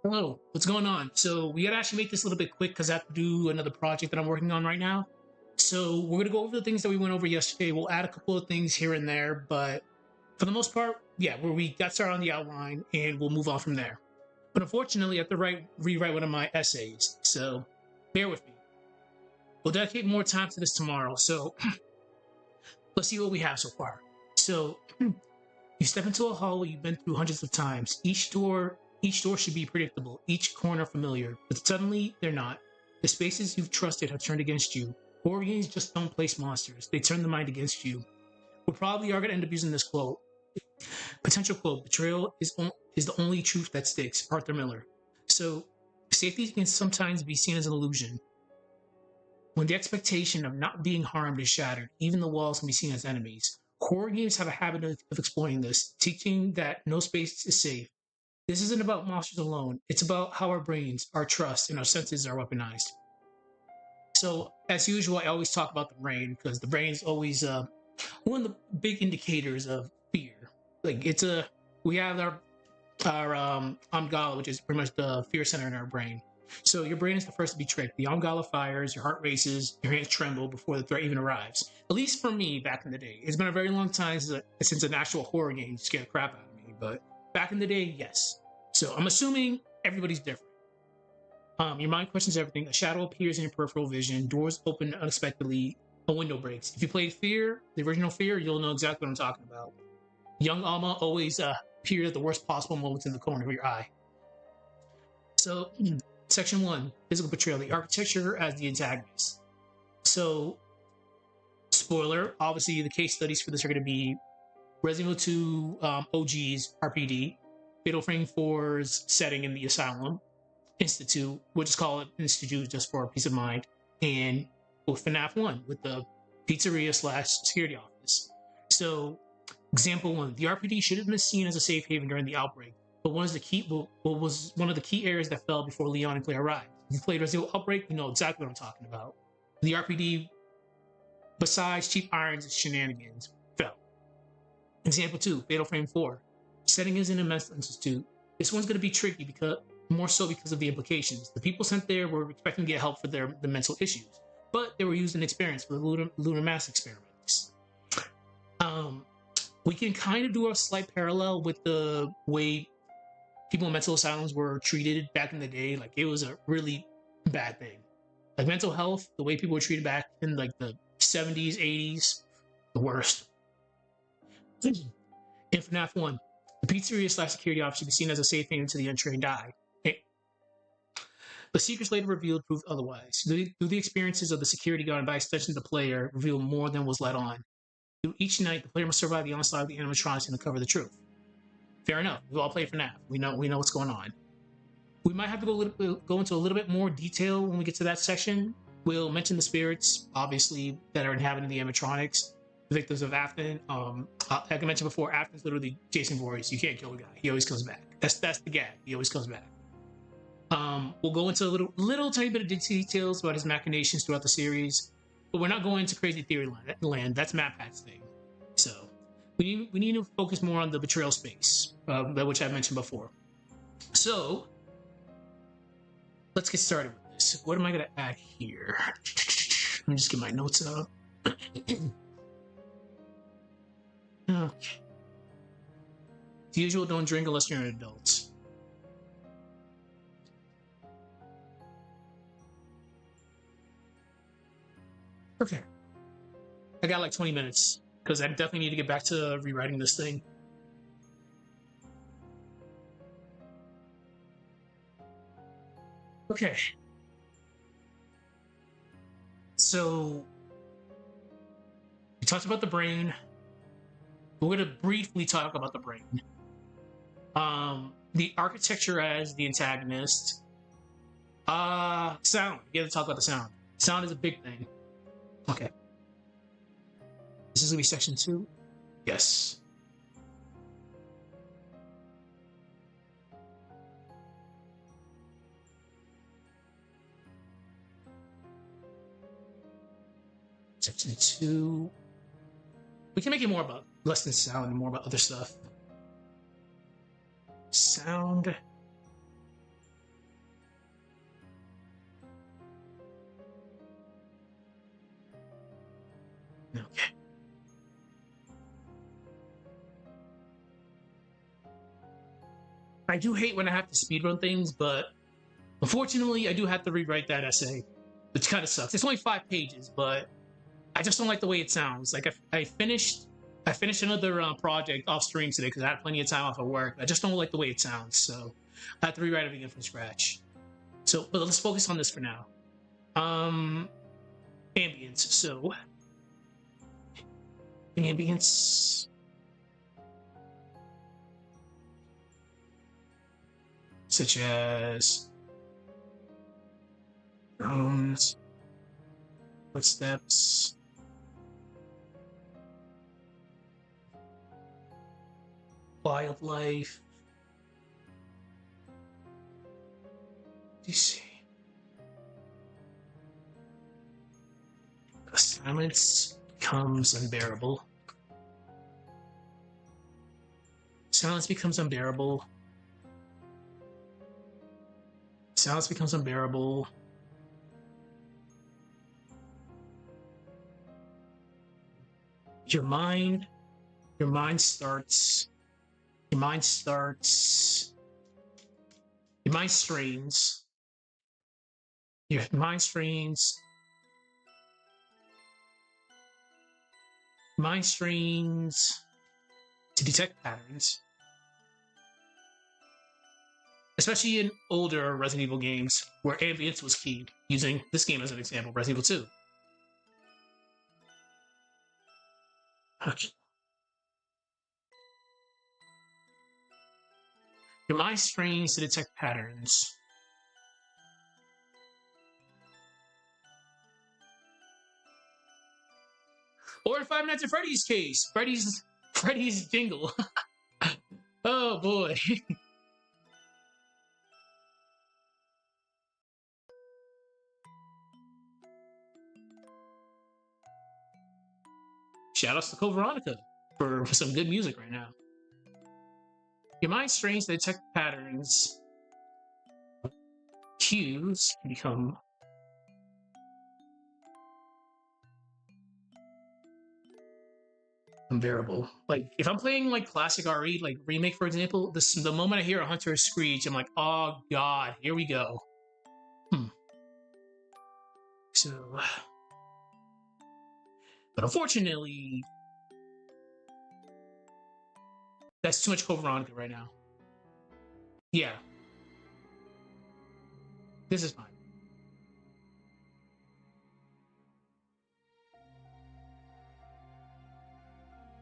Hello, what's going on? So we gotta actually make this a little bit quick because I have to do another project that I'm working on right now. So we're gonna go over the things that we went over yesterday. We'll add a couple of things here and there, but for the most part, yeah, where we got started on the outline and we'll move on from there. But unfortunately, I have to rewrite one of my essays, so bear with me. We'll dedicate more time to this tomorrow. So let's see what we have so far. So you step into a hallway you've been through hundreds of times. Each door should be predictable, each corner familiar, but suddenly they're not. The spaces you've trusted have turned against you. Horror games just don't place monsters, they turn the mind against you. We probably are going to end up using this quote. Potential quote: betrayal is the only truth that sticks. Arthur Miller. So, safety can sometimes be seen as an illusion. When the expectation of not being harmed is shattered, even the walls can be seen as enemies. Horror games have a habit of exploiting this, teaching that no space is safe. This isn't about monsters alone. It's about how our brains, our trust, and our senses are weaponized. So, as usual, I always talk about the brain because the brain is always one of the big indicators of fear. Like we have our amygdala, which is pretty much the fear center in our brain. So your brain is the first to be tricked. The amygdala fires, your heart races, your hands tremble before the threat even arrives. At least for me, back in the day, it's been a very long time since an actual horror game scared the crap out of me. But back in the day, yes. So I'm assuming everybody's different. Your mind questions everything. A shadow appears in your peripheral vision. Doors open unexpectedly. A window breaks. If you played Fear, the original Fear, you'll know exactly what I'm talking about. Young Alma always appeared at the worst possible moments in the corner of your eye. So, Section 1, Physical Betrayal, the architecture as the antagonist. So, spoiler, obviously the case studies for this are going to be Resident Evil 2 OG's RPD, Fatal Frame 4's setting in the Asylum, Institute, we'll just call it Institute just for peace of mind, and with FNAF 1 with the pizzeria slash security office. So, example 1, the RPD should have been seen as a safe haven during the outbreak, but was one of the key areas that fell before Leon and Claire arrived. If you played Resident Evil Outbreak, you know exactly what I'm talking about. The RPD, besides cheap irons and shenanigans, fell. Example 2, Fatal Frame 4. Setting is in a mental institute. This one's going to be tricky because more so because of the implications. The people sent there were expecting to get help for the mental issues, but they were used in experience for the lunar mass experiments. We can kind of do a slight parallel with the way people in mental asylums were treated back in the day. Like it was a really bad thing. Like mental health, the way people were treated back in like the 70s, 80s, the worst. In FNAF 1, the pizzeria slash security office should be seen as a safe haven to the untrained eye. But secrets later revealed proved otherwise. Through the experiences of the security guard and by extension the player revealed more than was let on. Through each night, the player must survive the onslaught of the animatronics and uncover the truth. Fair enough. We all play FNAF. We know what's going on. We might have to go into a little bit more detail when we get to that section. We'll mention the spirits, obviously, that are inhabiting the animatronics, the victims of Afton. Like I mentioned before, Afton's literally Jason Voorhees. You can't kill a guy. He always comes back. That's the gag. He always comes back. We'll go into a little tiny bit of details about his machinations throughout the series, but we're not going into crazy theory land. That's MatPat's thing. So we need to focus more on the betrayal space, which I mentioned before. So let's get started with this. What am I going to add here? Let me just get my notes up. Okay. As usual, don't drink unless you're an adult. Okay. I got like 20 minutes because I definitely need to get back to rewriting this thing. Okay. So we talked about the brain. We're going to briefly talk about the brain. The architecture as the antagonist. Sound. You have to talk about the sound. Sound is a big thing. Okay. This is going to be section 2? Yes. Section 2. We can make it more about less than sound and more about other stuff. Sound. I do hate when I have to speedrun things, but unfortunately, I do have to rewrite that essay, which kind of sucks. It's only 5 pages, but I just don't like the way it sounds. Like I finished another project off stream today because I had plenty of time off of work. I just don't like the way it sounds, so I have to rewrite everything from scratch. So, but let's focus on this for now. Ambience. So, ambience. Such as drones, footsteps, wildlife. You see, the silence becomes unbearable. Silence becomes unbearable. Silence becomes unbearable. Your mind starts. Your mind starts. Your mind strains. Your mind strains. Mind strains to detect patterns. Especially in older Resident Evil games where ambience was key, using this game as an example, Resident Evil 2. Okay. Your mind strains to detect patterns. Or in Five Nights at Freddy's case, Freddy's jingle. Oh boy. Shoutouts to Code Veronica for some good music right now. Your mind strains to detect patterns. Cues become unbearable. Like if I'm playing like classic RE, like remake for example, the moment I hear a hunter screech, I'm like, oh god, here we go. So, but unfortunately, that's too much Code Veronica right now. Yeah, this is fine.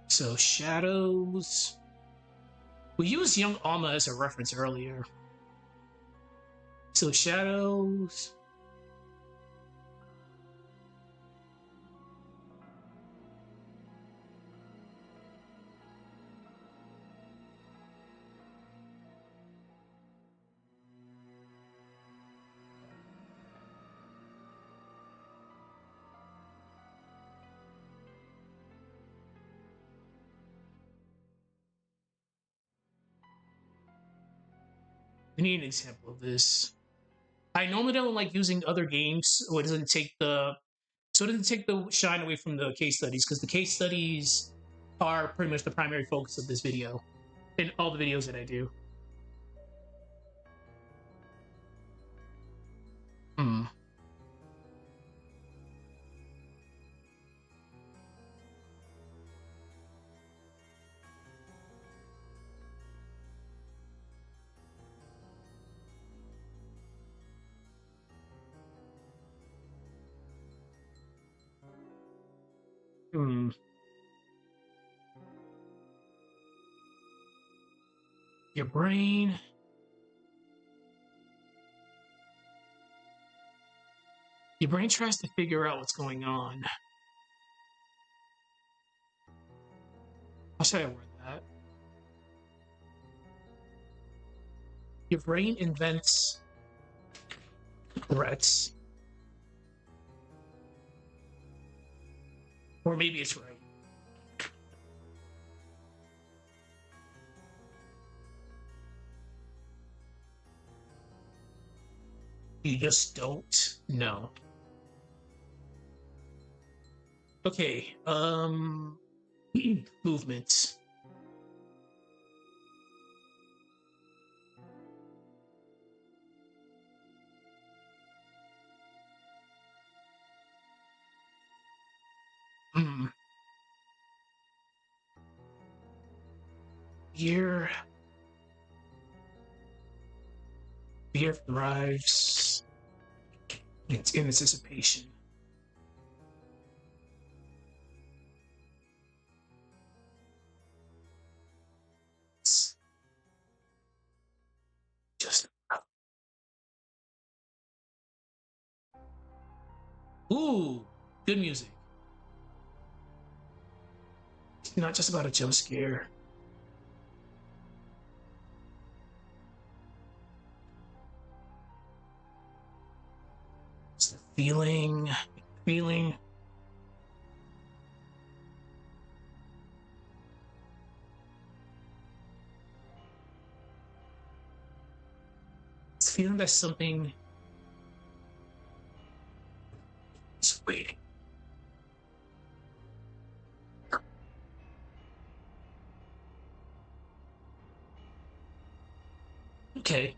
So shadows. We used Young Alma as a reference earlier. So shadows. I need an example of this. I normally don't like using other games so it doesn't take the shine away from the case studies because the case studies are pretty much the primary focus of this video in all the videos that I do. Hmm. Hmm. Your brain. Your brain tries to figure out what's going on. How should I word that? Your brain invents threats. Or maybe it's right. You just don't know. Okay, movements. Fear. Fear thrives in anticipation. It's just. Ooh, good music. It's not just about a jump scare. It's the feeling. It's feeling that something is waiting. Okay.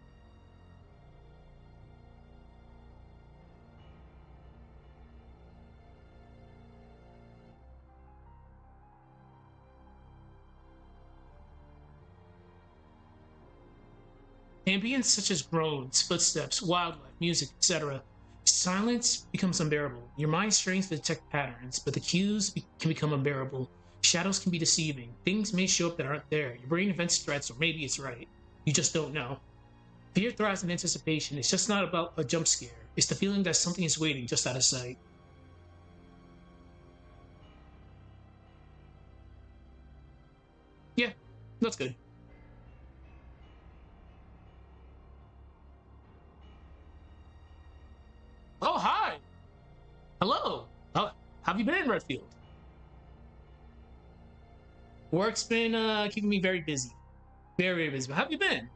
Ambience such as groans, footsteps, wildlife, music, etc. Silence becomes unbearable. Your mind strains to detect patterns, but the cues can become unbearable. Shadows can be deceiving. Things may show up that aren't there. Your brain invents threats, or maybe it's right. You just don't know. Fear thrives in anticipation. It's just not about a jump scare. It's the feeling that something is waiting just out of sight. Yeah, that's good. Oh, hi. Hello. How have you been in Redfield? Work's been keeping me very busy. Very busy. But how have you been?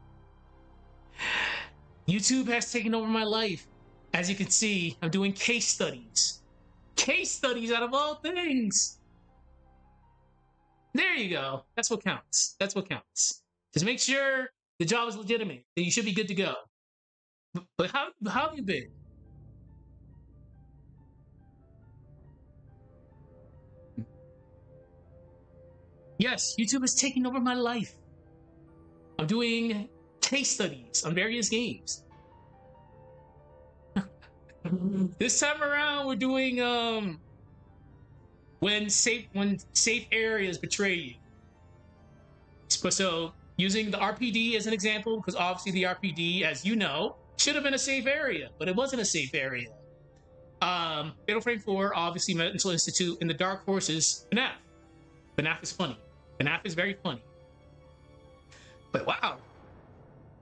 YouTube has taken over my life. As you can see, I'm doing case studies. Case studies out of all things. There you go. That's what counts. That's what counts. Just make sure the job is legitimate. Then you should be good to go. But how have you been? Yes, YouTube is taking over my life. I'm doing case studies on various games. This time around, we're doing when safe areas betray you. So using the RPD as an example, because obviously the RPD, as you know, should have been a safe area, but it wasn't a safe area. Fatal Frame 4, obviously Mental Institute, and the Dark Horses, FNAF. FNAF is funny. FNAF is very funny. But wow,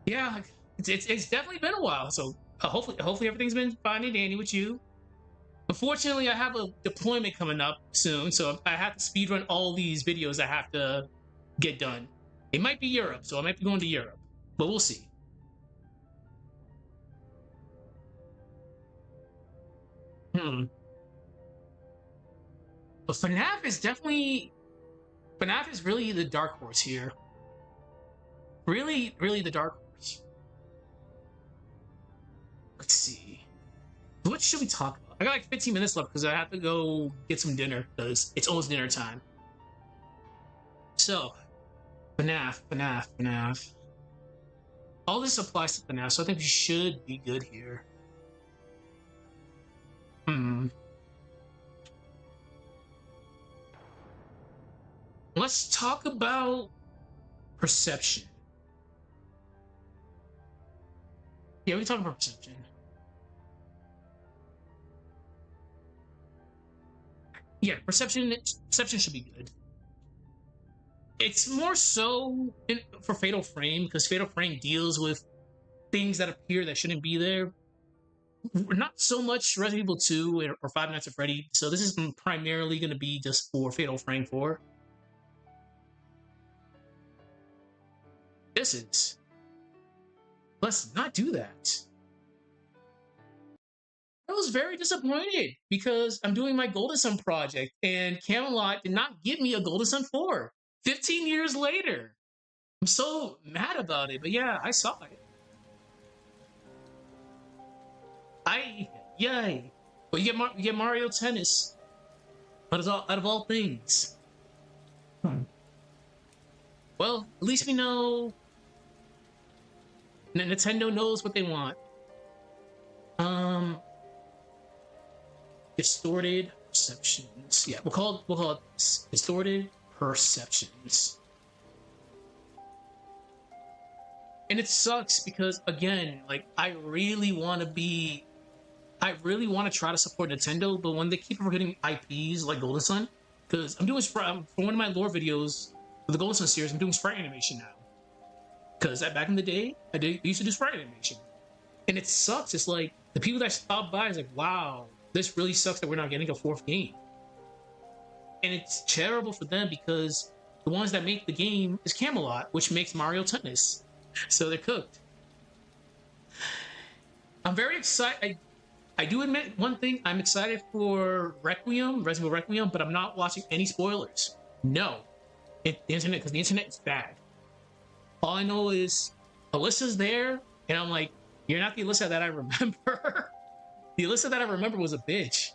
yeah, it's definitely been a while. So hopefully everything's been fine and dandy with you. Unfortunately, I have a deployment coming up soon, so I have to speedrun all these videos I have to get done. It might be Europe, so I might be going to Europe, but we'll see. Hmm. But FNAF is really the dark horse here. Really the dark horse. Let's see. What should we talk about? I got like 15 minutes left because I have to go get some dinner because it's almost dinner time. So, FNAF. All this applies to FNAF, so I think we should be good here. Hmm. Let's talk about perception. Yeah, we can talk about perception. Yeah, perception should be good. It's more so for Fatal Frame because Fatal Frame deals with things that appear that shouldn't be there. Not so much Resident Evil 2 or Five Nights at Freddy. So this is primarily going to be just for Fatal Frame 4. This is. Let's not do that. I was very disappointed because I'm doing my Golden Sun project and Camelot did not give me a Golden Sun 4. 15 years later. I'm so mad about it, but yeah, I saw it. Yay. But you get Mario Tennis out of all things. Well, at least we know Nintendo knows what they want. Um, distorted perceptions. Yeah, we'll call it distorted perceptions. And it sucks because again, like I really want to try to support Nintendo, but when they keep forgetting IPs like Golden Sun, because I'm doing for one of my lore videos for the Golden Sun series, I'm doing sprite animation now. Because back in the day, I used to do sprite animation, and it sucks. It's like the people that stop by is like, wow, this really sucks that we're not getting a fourth game, and it's terrible for them because the ones that make the game is Camelot, which makes Mario Tennis, so they're cooked. I'm very excited. I do admit one thing. I'm excited for Resident Evil Requiem, but I'm not watching any spoilers. No, the internet, because the internet is bad. All I know is Alyssa's there, and I'm like, you're not the Alyssa that I remember. The Alyssa that I remember was a bitch.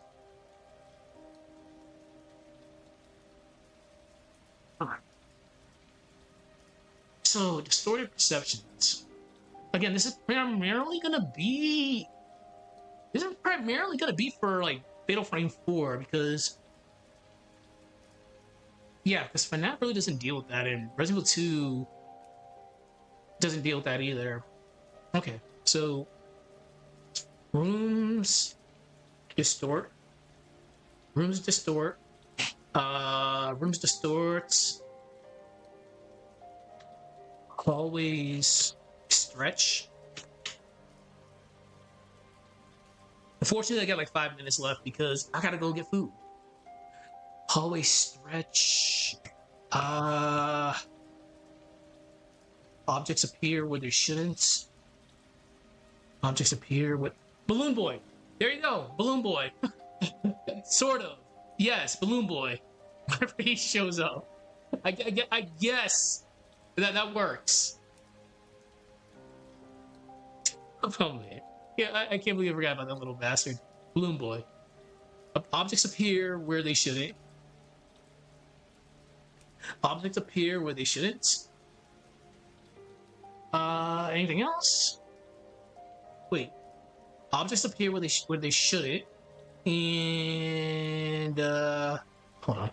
So, distorted perceptions. Again, this is primarily gonna be for like Fatal Frame 4 because FNAF really doesn't deal with that, and Resident Evil 2 doesn't deal with that either. Okay, so rooms distort. Rooms distorts. Hallways stretch. Unfortunately, I got like 5 minutes left because I gotta go get food. Hallway stretch. Objects appear where they shouldn't. Objects appear with Balloon Boy. There you go, Balloon Boy. Sort of. Yes, Balloon Boy. Whenever he shows up, I guess that works. Oh man. Yeah, I can't believe I forgot about that little bastard. Balloon Boy. Objects appear where they shouldn't. Objects appear where they shouldn't. Anything else? Wait. Objects appear where they shouldn't. And hold on.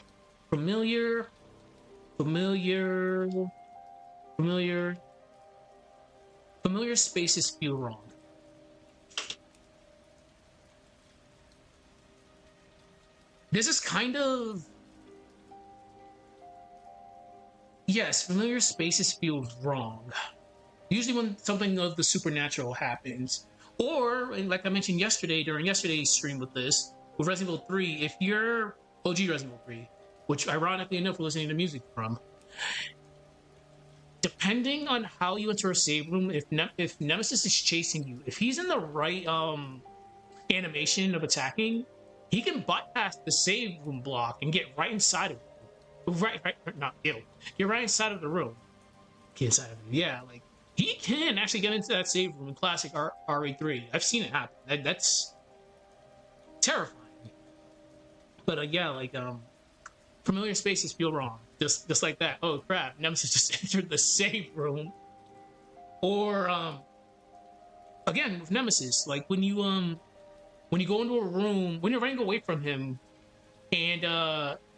Familiar spaces feel wrong. This is kind of... Yes, familiar spaces feel wrong. Usually when something of the supernatural happens. Or, like I mentioned yesterday, during yesterday's stream with Resident Evil 3, if you're OG Resident Evil 3, which ironically enough we're listening to music from, depending on how you enter a save room, if Nemesis is chasing you, if he's in the right animation of attacking, he can bypass the save room block and get right inside of it. Get right inside of the room. Get inside of it. Yeah, like he can actually get into that save room in classic RE3. I've seen it happen. That's terrifying. But yeah, like familiar spaces feel wrong. Just like that. Oh crap! Nemesis just entered the save room. Or again with Nemesis, like when you go into a room, when you're running away from him, and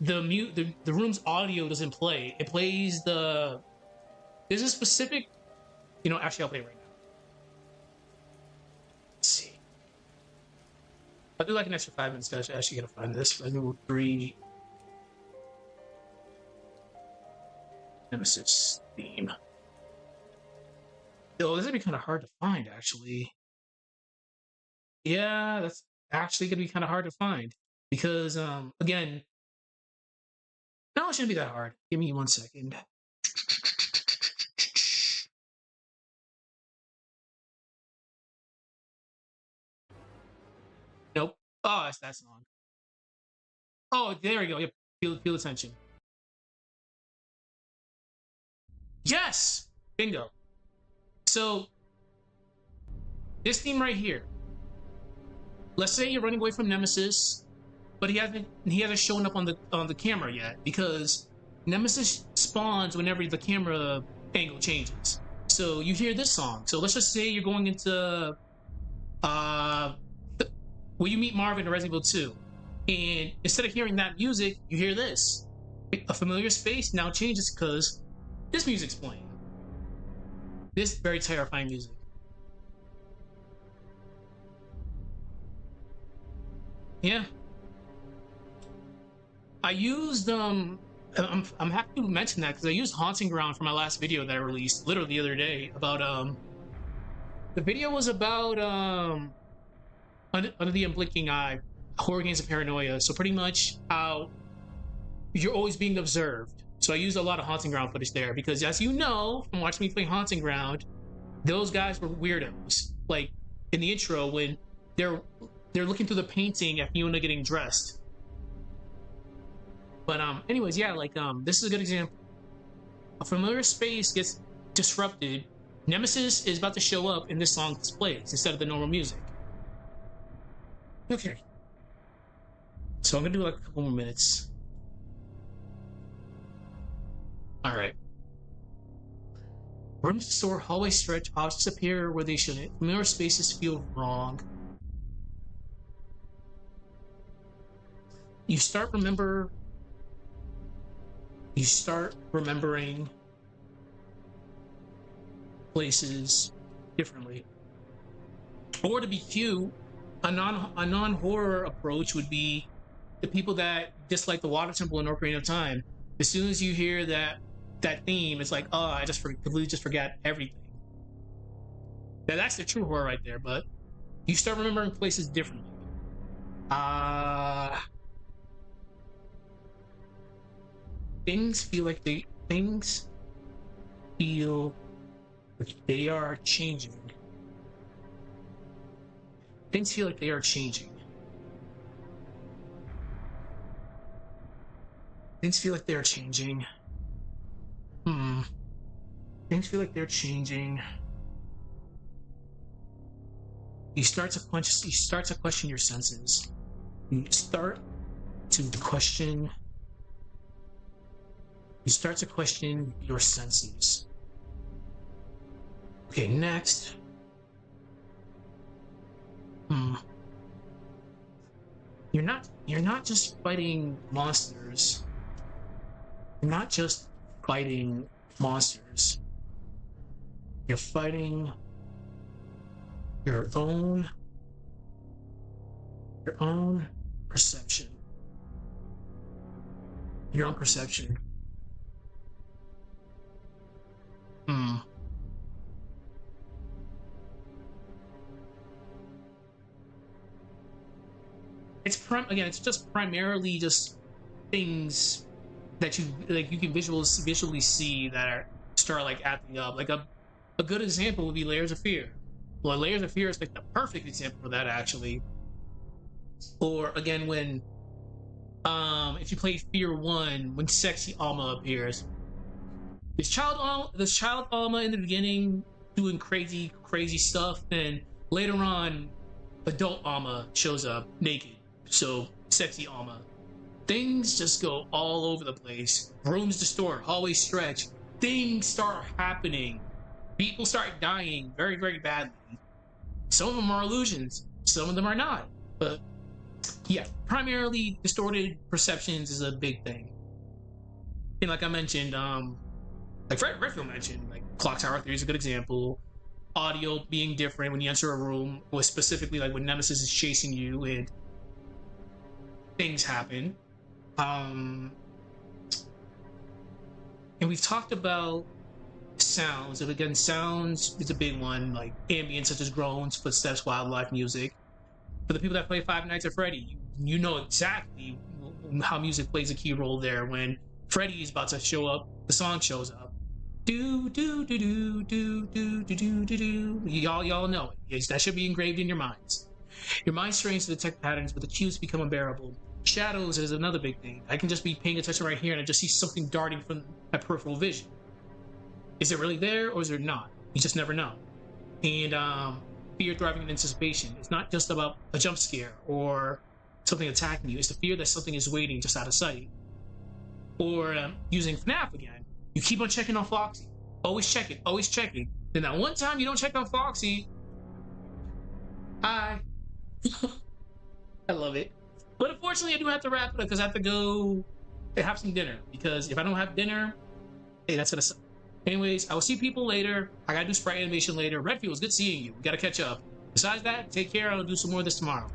the room's audio doesn't play. It plays the... There's a specific... actually I'll play it right now. Let's see. I'll do like an extra 5 minutes to actually gotta find this. Resident Evil 3 Nemesis theme. Oh, this would be kind of hard to find, actually. Yeah, that's actually gonna be kind of hard to find. Because, again... No, it shouldn't be that hard. Give me 1 second. Nope. Oh, that's that song. Oh, there we go. Yep. Feel the tension. Yes! Bingo. So, this theme right here. Let's say you're running away from Nemesis, but he hasn't shown up on the camera yet because Nemesis spawns whenever the camera angle changes. So you hear this song. So let's just say you're going into uh where you meet Marvin in Resident Evil 2. And instead of hearing that music, you hear this. A familiar space now changes because this music's playing. This very terrifying music. Yeah. I used I'm happy to mention that because I used Haunting Ground for my last video that I released literally the other day about the video was about under the Unblinking Eye, horror games of paranoia. So pretty much how you're always being observed. So I used a lot of Haunting Ground footage there because, as you know from watching me play Haunting Ground, those guys were weirdos. Like in the intro when they're looking through the painting at Fiona getting dressed. But anyways, yeah, like this is a good example. A familiar space gets disrupted. Nemesis is about to show up in this song displays instead of the normal music. Okay. So I'm gonna do like a couple more minutes. Alright. Rooms to store, hallway stretch, objects appear where they shouldn't. Familiar spaces feel wrong. You start remembering places differently. Or to be cute, a non-horror approach would be the people that dislike the Water Temple in Ocarina of Time. As soon as you hear that theme, it's like, oh, I just completely just forgot everything. Now, that's the true horror right there, but you start remembering places differently. Things feel like they are changing. Things feel like they are changing. Things feel like they're changing. Things feel like they're changing. You start to question your senses. You start to question your senses. Okay, next. You're not just fighting monsters. You're not just fighting monsters. You're fighting your own perception. Your own perception. It's just primarily just things that you can visually see that start like acting up. Like a good example would be Layers of Fear. Well, Layers of Fear is like the perfect example for that actually. Or again when if you play Fear 1, when sexy Alma appears. There's child Alma in the beginning doing crazy stuff, then later on adult Alma shows up naked. So sexy Alma. Things just go all over the place. Rooms distort, hallways stretch. Things start happening. People start dying very, very badly. Some of them are illusions. Some of them are not. But yeah, primarily distorted perceptions is a big thing. And like I mentioned, like Redfield mentioned, like Clock Tower Theory is a good example. Audio being different when you enter a room, or specifically like when Nemesis is chasing you and things happen. And we've talked about sounds. And again, sounds is a big one, like ambient such as groans, footsteps, wildlife, music. For the people that play Five Nights at Freddy, you know exactly how music plays a key role there. When Freddy is about to show up, the song shows up. Do do do do do do do do do do. Y'all know it. Yes, that should be engraved in your minds. Your mind strains to detect patterns, but the cues become unbearable. Shadows is another big thing. I can just be paying attention right here and I just see something darting from my peripheral vision. Is it really there or is it not? You just never know. And fear thriving in anticipation. It's not just about a jump scare or something attacking you. It's the fear that something is waiting just out of sight. or using FNAF again, you keep on checking on Foxy. Always check it, always checking. Then that one time you don't check on Foxy, I love it. But unfortunately, I do have to wrap it up because I have to go have some dinner. Because if I don't have dinner, hey, that's gonna suck. Anyways, I will see people later. I gotta do sprite animation later. Redfield, it was good seeing you. We gotta catch up. Besides that, take care. I'll do some more of this tomorrow.